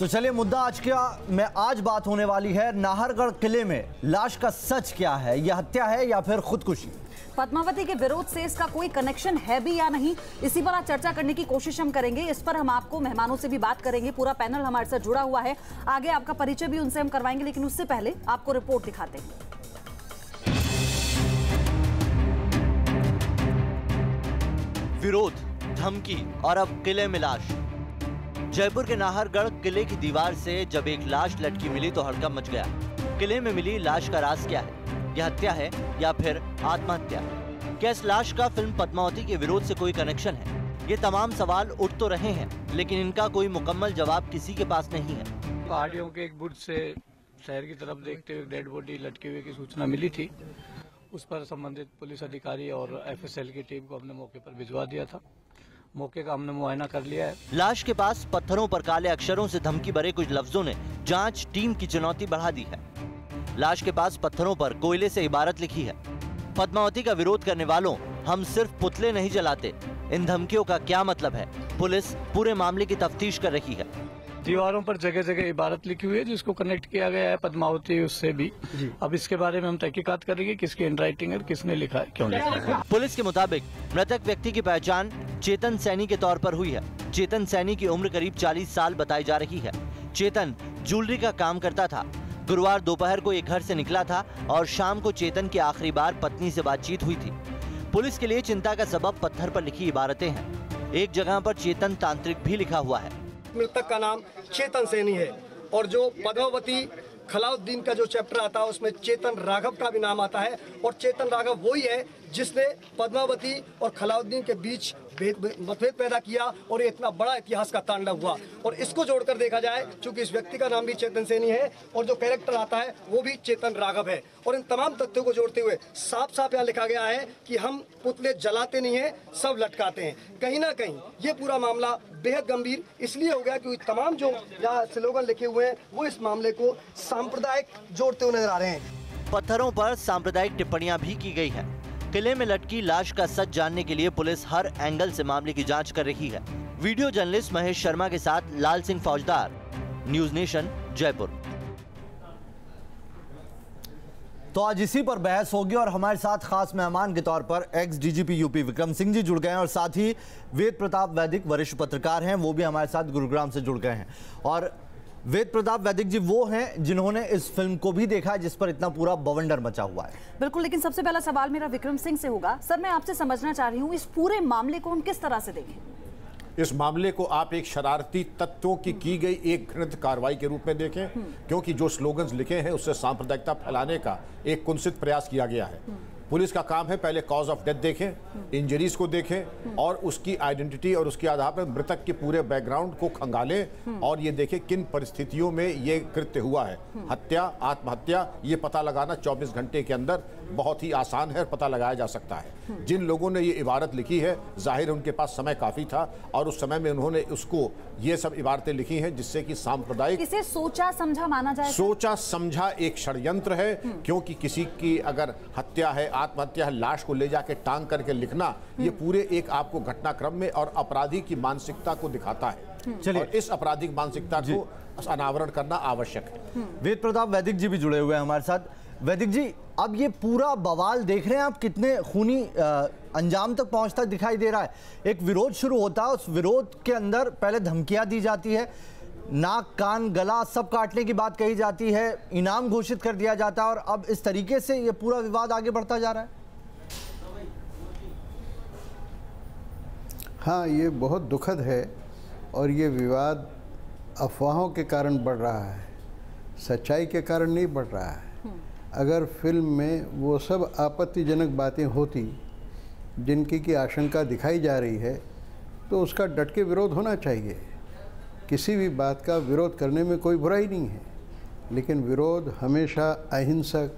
तो चलिए मुद्दा आज बात होने वाली है नाहरगढ़ किले में लाश का सच क्या है। यह हत्या है या फिर खुदकुशी? पद्मावती के विरोध से इसका कोई कनेक्शन है भी या नहीं, इसी पर आज चर्चा करने की कोशिश हम करेंगे। इस पर हम आपको मेहमानों से भी बात करेंगे, पूरा पैनल हमारे साथ जुड़ा हुआ है। आगे आपका परिचय भी उनसे हम करवाएंगे, लेकिन उससे पहले आपको रिपोर्ट दिखाते हैं। विरोध, धमकी और अब किले में लाश। जयपुर के नाहरगढ़ किले की दीवार से जब एक लाश लटकी मिली तो हड़कंप मच गया। किले में मिली लाश का राज क्या है? यह हत्या है या फिर आत्महत्या? क्या इस लाश का फिल्म पद्मावती के विरोध से कोई कनेक्शन है? ये तमाम सवाल उठ तो रहे हैं, लेकिन इनका कोई मुकम्मल जवाब किसी के पास नहीं है। पहाड़ियों के एक बुर्ज से शहर की तरफ देखते हुए डेड बॉडी लटके हुए की सूचना मिली थी। उस पर संबंधित पुलिस अधिकारी और एफएसएल की टीम को हमने मौके पर भिजवा दिया था। मौके का हमने मुआयना कर लिया है। लाश के पास पत्थरों पर काले अक्षरों से धमकी भरे कुछ लफ्जों ने जांच टीम की चुनौती बढ़ा दी है। लाश के पास पत्थरों पर कोयले से इबारत लिखी है, पद्मावती का विरोध करने वालों, हम सिर्फ पुतले नहीं जलाते। इन धमकियों का क्या मतलब है? पुलिस पूरे मामले की तफ्तीश कर रही है। दीवारों पर जगह जगह इबारत लिखी हुई है जिसको कनेक्ट किया गया है पद्मावती उससे भी। अब इसके बारे में हम तहकीकात करेंगे, किसकी हैंडराइटिंग है, किसने लिखा है, क्यों लिखा है। पुलिस के मुताबिक मृतक व्यक्ति की पहचान चेतन सैनी के तौर पर हुई है। चेतन सैनी की उम्र करीब 40 साल बताई जा रही है। चेतन ज्वेलरी का काम करता था। गुरुवार दोपहर को एक घर से निकला था और शाम को चेतन की आखिरी बार पत्नी से बातचीत हुई थी। पुलिस के लिए चिंता का सबब पत्थर पर लिखी इबारतें हैं। एक जगह पर चेतन तांत्रिक भी लिखा हुआ है। मृतक का नाम चेतन सैनी है और जो पद्मावती खलाउद्दीन का जो चैप्टर आता है उसमें चेतन राघव का भी नाम आता है। और चेतन राघव वही है जिसने पद्मावती और खलाउद्दीन के बीच मतभेद पैदा किया और ये इतना बड़ा इतिहास का तांडव हुआ। और इसको जोड़कर देखा जाए, चूंकि इस व्यक्ति का नाम भी चेतन सैनी है और जो कैरेक्टर आता है वो भी चेतन राघव है, और इन तमाम तथ्यों को जोड़ते हुए साफ साफ यहाँ लिखा गया है कि हम पुतले जलाते नहीं हैं, सब लटकाते हैं। कहीं ना कहीं ये पूरा मामला बेहद गंभीर इसलिए हो गया कि तमाम जो यहाँ स्लोगन लिखे हुए हैं वो इस मामले को सांप्रदायिक जोड़ते हुए नजर आ रहे हैं। पत्थरों पर सांप्रदायिक टिप्पणियां भी की गई है। किले में लटकी लाश का सच जानने के लिए पुलिस हर एंगल से मामले की जांच कर रही है। वीडियो जर्नलिस्ट महेश शर्मा के साथ लाल सिंह फौजदार, न्यूज नेशन, जयपुर। तो आज इसी पर बहस होगी और हमारे साथ खास मेहमान के तौर पर ex DGP UP Vikram Singh ji जुड़ गए हैं और साथ ही वेद प्रताप वैदिक वरिष्ठ पत्रकार हैं, वो भी हमारे साथ गुरुग्राम से जुड़ गए हैं। और वेद प्रताप वैदिक जी वो हैं जिन्होंने इस फिल्म को भी देखा है जिस पर इतना पूरा बवंडर मचा हुआ है। बिल्कुल, लेकिन सबसे पहला सवाल मेरा विक्रम सिंह से होगा। सर, मैं आपसे समझना चाह रही हूँ इस पूरे मामले को हम किस तरह से देखें? इस मामले को आप एक शरारती तत्वों की गई एक घृणित कार्रवाई के रूप में देखें, क्योंकि जो स्लोगन्स लिखे हैं उससे सांप्रदायिकता फैलाने का एक कुत्सित प्रयास किया गया है। पुलिस का काम है पहले कॉज ऑफ डेथ देखें, इंजरीज को देखें और उसकी आइडेंटिटी और उसके आधार पर मृतक के पूरे बैकग्राउंड को खंगालें और ये देखें किन परिस्थितियों में ये कृत्य हुआ है। हत्या, आत्महत्या, ये पता लगाना 24 घंटे के अंदर बहुत ही आसान है, पता लगाया जा सकता है। जिन लोगों ने ये इबारत लिखी है जाहिर उनके पास समय काफी था और उस समय में उन्होंने उसको ये सब इबारतें लिखी हैं जिससे कि सांप्रदायिक, इसे सोचा समझा माना जाए। सोचा समझा एक षड्यंत्र है, क्योंकि किसी की अगर हत्या है, आत्महत्या है, लाश को ले जाके टांग करके लिखना, ये पूरे एक आपको घटनाक्रम में और अपराधी की मानसिकता को दिखाता है। चलिए, और इस आपराधिक मानसिकता को अनावरण करना आवश्यक है। वेद प्रताप वैदिक जी भी जुड़े हुए हैं हमारे साथ। वैदिक जी, अब ये पूरा बवाल देख रहे हैं आप, कितने खूनी अंजाम तक पहुंचता दिखाई दे रहा है। एक विरोध शुरू होता है, उस विरोध के अंदर पहले धमकियां दी जाती है, नाक कान गला सब काटने की बात कही जाती है, इनाम घोषित कर दिया जाता है और अब इस तरीके से ये पूरा विवाद आगे बढ़ता जा रहा है। हाँ, ये बहुत दुखद है और ये विवाद अफवाहों के कारण बढ़ रहा है, सच्चाई के कारण नहीं बढ़ रहा है। अगर फिल्म में वो सब आपत्तिजनक बातें होती जिनकी की आशंका दिखाई जा रही है तो उसका डट के विरोध होना चाहिए। किसी भी बात का विरोध करने में कोई बुराई नहीं है, लेकिन विरोध हमेशा अहिंसक,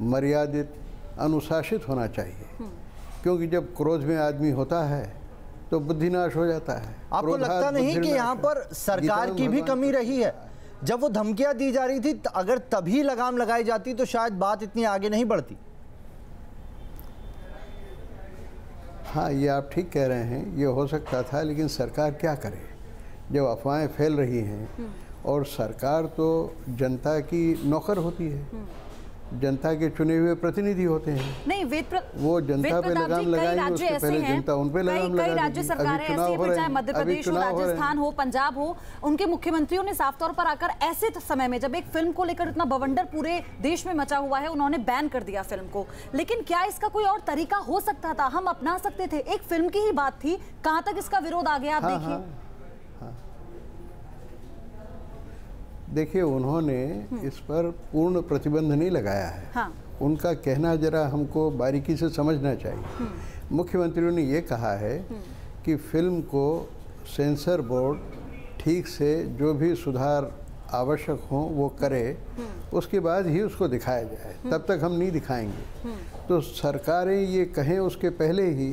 मर्यादित, अनुशासित होना चाहिए। क्योंकि जब क्रोध में आदमी होता है तो बुद्धिनाश हो जाता है। आपको लगता नहीं कि यहाँ पर सरकार की भी कमी रही है? जब वो धमकियां दी जा रही थी, अगर तभी लगाम लगाई जाती तो शायद बात इतनी आगे नहीं बढ़ती। हाँ, ये आप ठीक कह रहे हैं, ये हो सकता था, लेकिन सरकार क्या करे जब अफवाहें फैल रही हैं और सरकार तो जनता की नौकर होती है, जनता के चुने हुए प्रतिनिधि होते हैं। नहीं, वो जनता पे लगाम लगाएंगे, उससे पहले जनता उन पे लगाम लगाएगी। कई राज्य सरकारें ऐसी हैं, चाहे मध्य प्रदेश हो, राजस्थान हो, पंजाब हो, उनके मुख्यमंत्रियों ने साफ तौर पर आकर ऐसे समय में जब एक फिल्म को लेकर इतना बवंडर पूरे देश में मचा हुआ है, उन्होंने बैन कर दिया फिल्म को। लेकिन क्या इसका कोई और तरीका हो सकता था? हम अपना सकते थे, एक फिल्म की ही बात थी, कहां तक इसका विरोध आ गया आप देखिए। देखिए, उन्होंने इस पर पूर्ण प्रतिबंध नहीं लगाया है। हाँ। उनका कहना जरा हमको बारीकी से समझना चाहिए। मुख्यमंत्रियों ने ये कहा है कि फिल्म को सेंसर बोर्ड ठीक से जो भी सुधार आवश्यक हो वो करे, उसके बाद ही उसको दिखाया जाए, तब तक हम नहीं दिखाएंगे। तो सरकारें ये कहें उसके पहले ही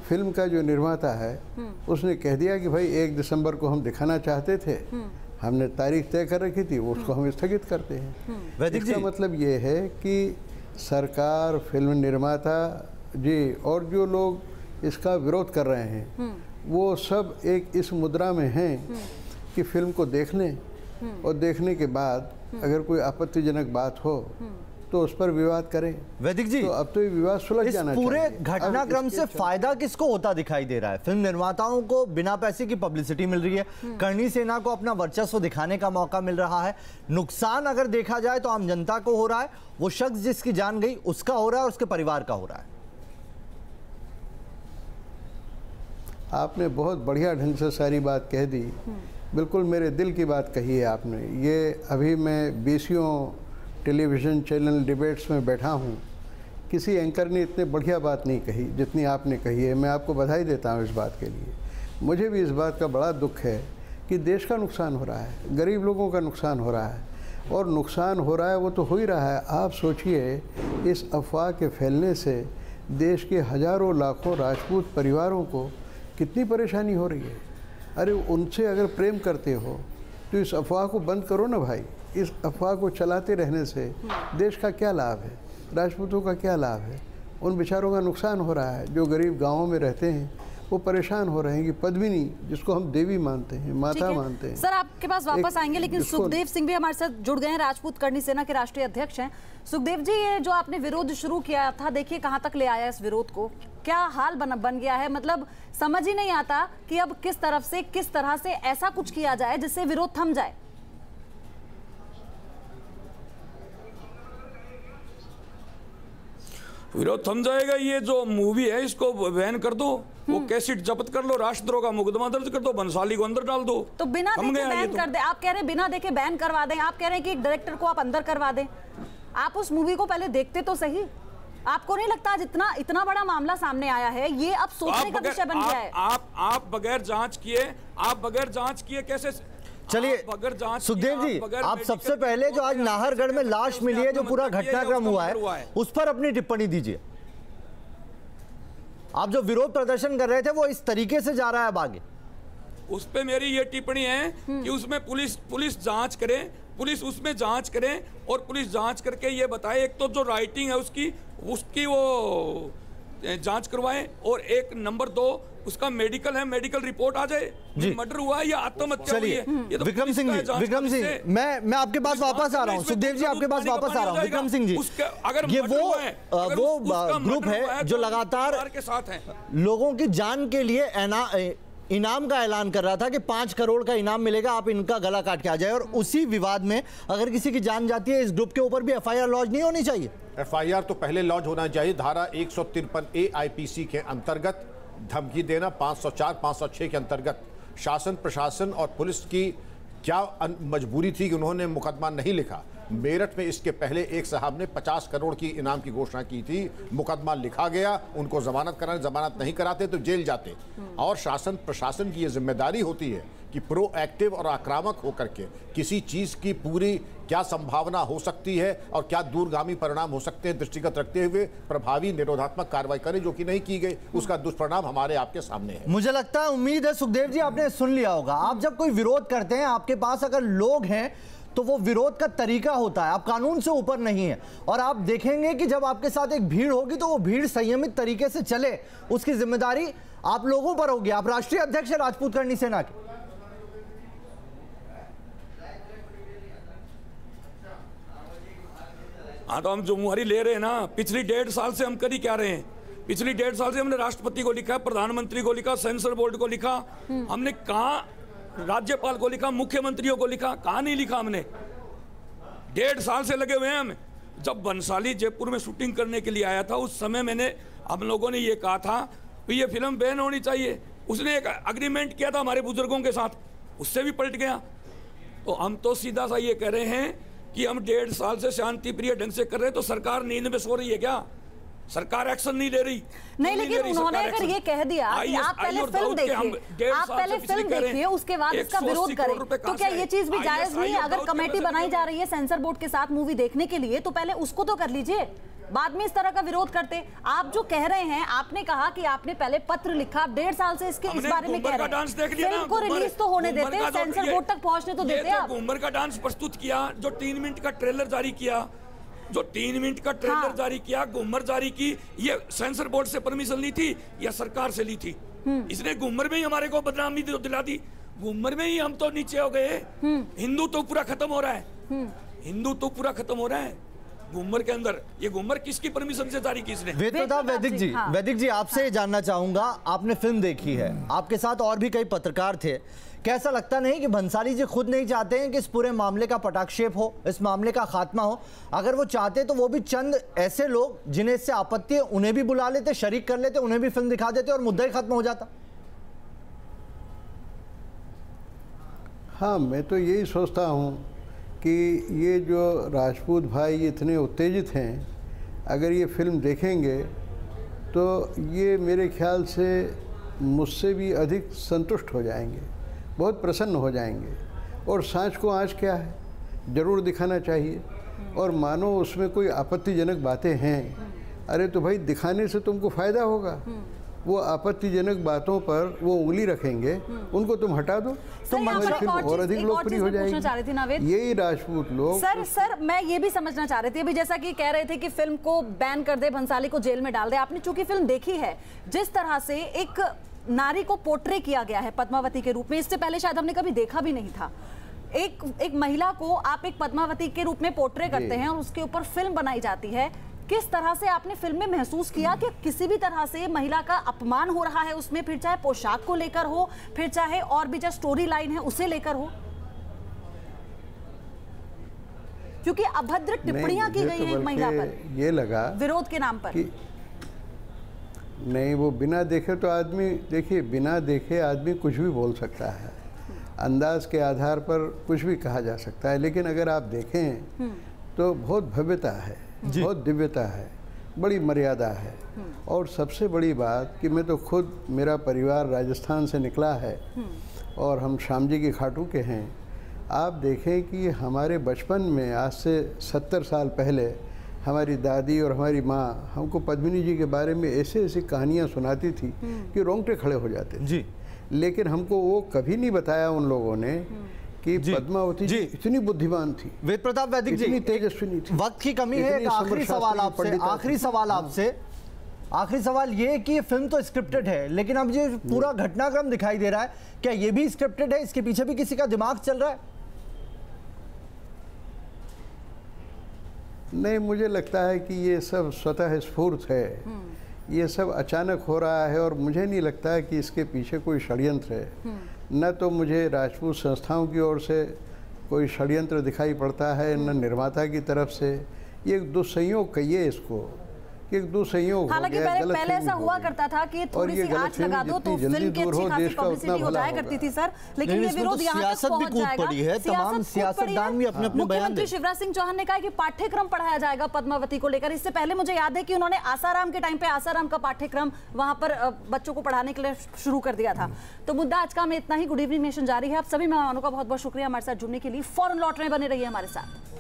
फिल्म का जो निर्माता है उसने कह दिया कि भाई 1 दिसंबर को हम दिखाना चाहते थे, हमने तारीख तय कर रखी थी, उसको हम स्थगित करते हैं। इसका मतलब ये है कि सरकार, फिल्म निर्माता जी और जो लोग इसका विरोध कर रहे हैं वो सब एक इस मुद्रा में हैं कि फिल्म को देख लें और देखने के बाद अगर कोई आपत्तिजनक बात हो तो उस पर विवाद करें। वैदिक जी, तो अब तो ये विवाद सुलझ जाना चाहिए। पूरे घटनाक्रम से फायदा किसको होता दिखाई दे रहा है? फिल्म निर्माताओं को बिना पैसे की पब्लिसिटी मिल रही है, करणी सेना को अपना वर्चस्व दिखाने का मौका मिल रहा है। नुकसान अगर देखा जाए तो आम जनता को हो रहा है, वो शख्स जिसकी जान गई उसका हो रहा है, उसके परिवार का हो रहा है। आपने बहुत बढ़िया ढंग से सारी बात कह दी, बिल्कुल मेरे दिल की बात कही है आपने। ये अभी मैं 20 टेलीविज़न चैनल डिबेट्स में बैठा हूँ, किसी एंकर ने इतने बढ़िया बात नहीं कही जितनी आपने कही है। मैं आपको बधाई देता हूँ इस बात के लिए। मुझे भी इस बात का बड़ा दुख है कि देश का नुकसान हो रहा है, गरीब लोगों का नुकसान हो रहा है, और नुकसान हो रहा है वो तो हो ही रहा है। आप सोचिए, इस अफवाह के फैलने से देश के हज़ारों लाखों राजपूत परिवारों को कितनी परेशानी हो रही है। अरे उनसे अगर प्रेम करते हो तो इस अफवाह को बंद करो ना भाई। इस अफवाह को चलाते रहने से देश का क्या लाभ है, राजपूतों का क्या लाभ है? उन बेचारों का नुकसान हो रहा है। जो गरीब गांवों में रहते हैं वो परेशान हो रहे हैं कि पद्मिनी, जिसको हम देवी मानते हैं, माता मानते हैं। सर, आपके पास वापस आएंगे, लेकिन सुखदेव सिंह भी हमारे साथ जुड़ गए हैं, राजपूत करणी सेना के राष्ट्रीय अध्यक्ष हैं। सुखदेव जी, ये जो आपने विरोध शुरू किया था, देखिए कहां तक ले आया इस विरोध को, क्या हाल बन गया है। मतलब समझ ही नहीं आता कि अब किस तरह से ऐसा कुछ किया जाए जिससे विरोध थम जाए। विरोध थम जाएगा? ये जो मूवी है इसको बैन कर दो, वो कैसेट जब्त कर लो, राष्ट्रद्रोह का मुकदमा दर्ज कर दो, बंसाली को अंदर डाल दो। तो बिना देखे बैन कर दे, आप कह रहे हैं बिना देखे बैन करवा दें, आप कह रहे हैं कि डायरेक्टर को आप अंदर करवा दें। आप उस मूवी को पहले देखते तो सही। आपको नहीं लगता आज इतना बड़ा मामला सामने आया है, ये अब सोचने का विषय बन गया है? आप बगैर जांच किए कैसे? चलिए सुखदेव जी, आप सबसे पहले जो आज नाहरगढ़ में लाश मिली है, जो पूरा घटनाक्रम हुआ है, उस पर अपनी टिप्पणी दीजिए। आप जो विरोध प्रदर्शन कर रहे थे वो इस तरीके से जा रहा है अब आगे। उस पे मेरी ये टिप्पणी है कि उसमें पुलिस जांच करे, पुलिस उसमें जांच करे और पुलिस जांच करके ये बताए, एक तो जो राइटिंग है उसकी वो जांच करवाएं, और एक नंबर 2 उसका मेडिकल है, मेडिकल रिपोर्ट आ जाए, मर्डर हुआ है या आत्महत्या हुई है। ये तो विक्रम सिंह जी, मैं आपके पास वापस आ रहा हूँ। सुखदेव जी, आपके पास वापस आ रहा हूँ। विक्रम सिंह जी, ये वो ग्रुप है जो लगातार के साथ है, लोगों की जान के लिए इनाम का ऐलान कर रहा था कि 5 करोड़ का इनाम मिलेगा, आप इनका गला काट के आ जाए। और उसी विवाद में अगर किसी की जान जाती है, इस ग्रुप के ऊपर भी FIR लॉन्च नहीं होनी चाहिए? FIR तो पहले लॉन्च होना चाहिए। धारा 153A IPC के अंतर्गत धमकी देना, 504, 506 के अंतर्गत शासन, प्रशासन और पुलिस की क्या मजबूरी थी कि उन्होंने मुकदमा नहीं लिखा। मेरठ में इसके पहले एक साहब ने 50 करोड़ की इनाम की घोषणा की थी, मुकदमा लिखा गया, उनको जमानत कराने, जमानत नहीं कराते तो जेल जाते। और शासन प्रशासन की ये जिम्मेदारी होती है कि प्रोएक्टिव और आक्रामक होकर के किसी चीज की पूरी क्या संभावना हो सकती है और क्या दूरगामी परिणाम हो सकते हैं दृष्टिगत रखते हुए प्रभावी निरोधात्मक कार्रवाई करें, जो कि नहीं की गई। उसका दुष्परिणाम हमारे आपके सामने है। मुझे लगता है, उम्मीद है सुखदेव जी आपने सुन लिया होगा। आप जब कोई विरोध करते हैं, आपके पास अगर लोग हैं तो वो विरोध का तरीका होता है, आप कानून से ऊपर नहीं है। और आप देखेंगे कि जब आपके साथ एक भीड़ होगी तो वो भीड़ संयमित तरीके से चले, उसकी जिम्मेदारी आप लोगों पर होगी। आप राष्ट्रीय अध्यक्ष है राजपूत करणी सेना के। हाँ तो हम जिम्मेवारी ले रहे हैं ना। पिछली 1.5 साल से हम कर ही क्या रहे हैं? पिछली 1.5 साल से हमने राष्ट्रपति को लिखा, प्रधानमंत्री को लिखा, सेंसर बोर्ड को लिखा, हमने कहा राज्यपाल को लिखा, मुख्यमंत्रियों को लिखा, कहा नहीं लिखा हमने? 1.5 साल से लगे हुए हैं हम। जब बंसाली जयपुर में शूटिंग करने के लिए आया था उस समय मैंने हम लोगों ने ये कहा था कि ये फिल्म बैन होनी चाहिए। उसने एक एग्रीमेंट किया था हमारे बुजुर्गों के साथ, उससे भी पलट गया। तो हम तो सीधा सा ये कह रहे हैं कि हम 1.5 साल से शांति प्रिय ढंग से कर रहे हैं, तो सरकार नींद में सो रही है क्या? सरकार एक्शन नहीं ले रही? नहीं, लेकिन उन्होंने अगर ये कह दिया कि आप पहले फिल्म देखिए, आप पहले फिल्म देखिए, उसके बाद इसका विरोध करें, तो क्या ये चीज भी जायज नहीं है? अगर कमेटी बनाई जा रही है सेंसर बोर्ड के साथ मूवी देखने के लिए, तो पहले उसको तो कर लीजिए, बाद में इस तरह का विरोध करते। आप जो कह रहे हैं, आपने कहा कि आपने पहले पत्र लिखा, 1.5 साल से इसके इस बारे में कह रहे हैं, फिल्म को रिलीज तो होने देते, सेंसर बोर्ड तक पहुंचने तो देते आप। घूमर का डांस प्रस्तुत किया, जो 3 मिनट का ट्रेलर जारी किया, जो 3 मिनट का ट्रेलर जारी किया, घूमर जारी की, ये सेंसर बोर्ड से परमिशन ली थी या सरकार से ली थी? इसने घूमर में ही हमारे को बदनामी दिला दी। घूमर में ही हम तो नीचे हो गए। हिंदू तो पूरा खत्म हो रहा है, हिंदू तो पूरा खत्म हो रहा है घूमर के अंदर। ये घूमर किसकी परमिशन से जारी की इसने? वेद प्रताप वैदिक जी आपसे जानना चाहूंगा, आपने फिल्म देखी है, आपके साथ और भी कई पत्रकार थे, कैसा लगता नहीं कि भंसाली जी खुद नहीं चाहते हैं कि इस पूरे मामले का पटाक्षेप हो, इस मामले का खात्मा हो? अगर वो चाहते तो वो भी चंद ऐसे लोग जिन्हें इससे आपत्ति है उन्हें भी बुला लेते, शरीक कर लेते, उन्हें भी फिल्म दिखा देते और मुद्दा ही खत्म हो जाता। हाँ, मैं तो यही सोचता हूँ कि ये जो राजपूत भाई इतने उत्तेजित हैं, अगर ये फिल्म देखेंगे तो ये मेरे ख्याल से मुझसे भी अधिक संतुष्ट हो जाएंगे, बहुत प्रसन्न हो जाएंगे। और सांच को आँच क्या है, ज़रूर दिखाना चाहिए। और मानो उसमें कोई आपत्तिजनक बातें हैं, अरे तो भाई दिखाने से तुमको फ़ायदा होगा। वो आपत्तिजनक बातों पर वो उंगली रखेंगे, उनको तुम हटा दो, तो हमारी फिल्म और अधिक लोकप्रिय हो जाएगी। यही राजपूत लोग। सर मैं ये भी समझना चाह रही थी, अभी जैसा कि कह रहे थे कि फिल्म को बैन कर दे, भंसाली को जेल में डाल दे। आपने चूंकि फिल्म देखी है, जिस तरह से एक नारी को पोर्ट्रे किया गया है पद्मावती के रूप में, इससे पहले शायद हमने कभी देखा भी नहीं था। एक महिला को आप एक पद्मावती के रूप में पोर्ट्रे करते हैं और उसके ऊपर फिल्म बनाई जाती है। किस तरह से आपने फिल्म में महसूस किया कि किसी भी तरह से महिला का अपमान हो रहा है उसमें, फिर चाहे पोशाक को लेकर हो, फिर चाहे और भी जो स्टोरी लाइन है उसे लेकर हो? क्योंकि अभद्र टिप्पणियां की गई हैं महिला पर, ये लगा विरोध के नाम पर। नहीं, वो बिना देखे तो आदमी, देखिए बिना देखे आदमी कुछ भी बोल सकता है, अंदाज के आधार पर कुछ भी कहा जा सकता है। लेकिन अगर आप देखें तो बहुत भव्यता है, बहुत दिव्यता है, बड़ी मर्यादा है। और सबसे बड़ी बात कि मैं तो खुद, मेरा परिवार राजस्थान से निकला है और हम श्याम जी की खाटू के हैं। आप देखें कि हमारे बचपन में आज से 70 साल पहले हमारी दादी और हमारी माँ हमको पद्मिनी जी के बारे में ऐसे ऐसी कहानियाँ सुनाती थी कि रोंगटे खड़े हो जाते जी। लेकिन हमको वो कभी नहीं बताया उन लोगों ने कि पद्मावती जी इतनी बुद्धिमान थी, वेद प्रताप वैदिक जी इतनी तेजस्विनी थी। वक्त की कमी है, एक आखिरी सवाल आपसे, आखिरी सवाल ये कि ये फिल्म तो स्क्रिप्टेड है, लेकिन अब ये पूरा घटनाक्रम दिखाई दे रहा है, क्या ये भी स्क्रिप्टेड है? इसके पीछे भी किसी का दिमाग चल रहा है? नहीं, मुझे लगता है कि ये सब स्वतः स्फूर्त है, ये सब अचानक हो रहा है और मुझे नहीं लगता है कि इसके पीछे कोई षड्यंत्र है। न तो मुझे राजपूत संस्थाओं की ओर से कोई षड्यंत्र दिखाई पड़ता है, न निर्माता की तरफ से। ये एक दुस्संयोग कहिए इसको, एक दुस्संयोग। हालांकि पहले ऐसा हुआ करता था कि थोड़ी सी आंच लगा दो तो फिल्म की अच्छी खासी पब्लिसिटी हो जाया करती थी सर, लेकिन ये विरोध यहाँ तक पहुंच जाएगा। तमाम सियासतदान भी अपने अपने बयान दे। मुख्यमंत्री शिवराज सिंह चौहान ने कहा कि पाठ्यक्रम पढ़ाया जाएगा पद्मावती को लेकर। इससे पहले मुझे याद है कि उन्होंने आसाराम के टाइम पे आसाराम का पाठ्यक्रम वहां पर बच्चों को पढ़ाने के लिए शुरू कर दिया था। तो मुद्दा आज का में इतना ही। गुड इवनिंग नेशन जारी है। आप सभी मेहमानों का बहुत बहुत शुक्रिया हमारे साथ जुड़ने के लिए। फौरन लौट रहे, बने रहिए हमारे साथ।